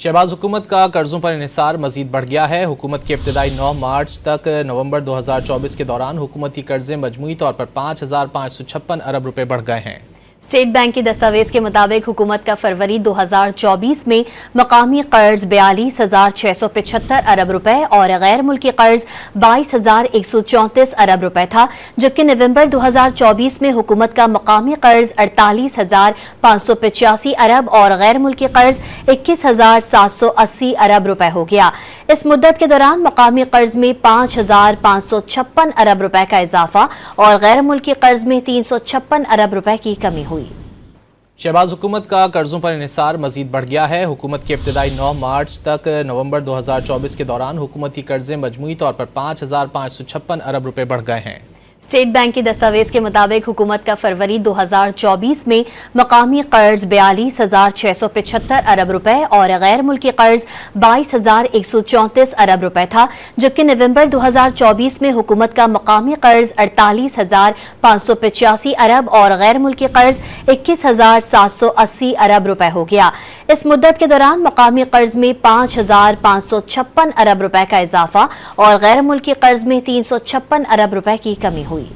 शहबाज हुकूमत का कर्जों पर इन्हिसार मजीद बढ़ गया है। हुकूमत के इब्तदाई 9 मार्च तक नवंबर 2024 के दौरान हुकूमती कर्जे मजमूई तौर पर 5,556 अरब रुपए बढ़ गए हैं। स्टेट बैंक की दस्तावेज के मुताबिक हुकूमत का फरवरी 2024 में मकामी कर्ज 42,675 अरब रुपए और गैर मुल्की कर्ज 22,134 अरब रुपए था, जबकि नवंबर 2024 में हुकूमत का मकामी कर्ज 48,585 अरब और गैर मुल्की कर्ज 21,780 अरब रुपए हो गया। इस मुद्दत के दौरान मकामी कर्ज में 5,556 अरब रुपए का इजाफा और गैर मुल्की कर्ज में 356 अरब रुपए की कमी हुई। शहबाज हुकूमत का कर्जों पर इन्हिसार मजीद बढ़ गया है। हुकूमत के इब्तदाई 9 मार्च तक नवंबर 2024 के दौरान हुकूमती कर्जे मजमूई तौर पर 5,556 अरब रुपए बढ़ गए हैं। स्टेट बैंक की दस्तावेज के मुताबिक हुकूमत का फरवरी 2024 में मकामी कर्ज 42,675 अरब रुपए और गैर मुल्की कर्ज 22,134 अरब रुपए था, जबकि नवंबर 2024 में हुकूमत का मकामी कर्ज 48,585 अरब और गैर मुल्की कर्ज 21,780 अरब रुपए हो गया। इस मुद्दत के दौरान मकामी कर्ज में 5,556 अरब रुपए का इजाफा और गैर मुल्की कर्ज में 356 अरब रुपए की कमी हुई।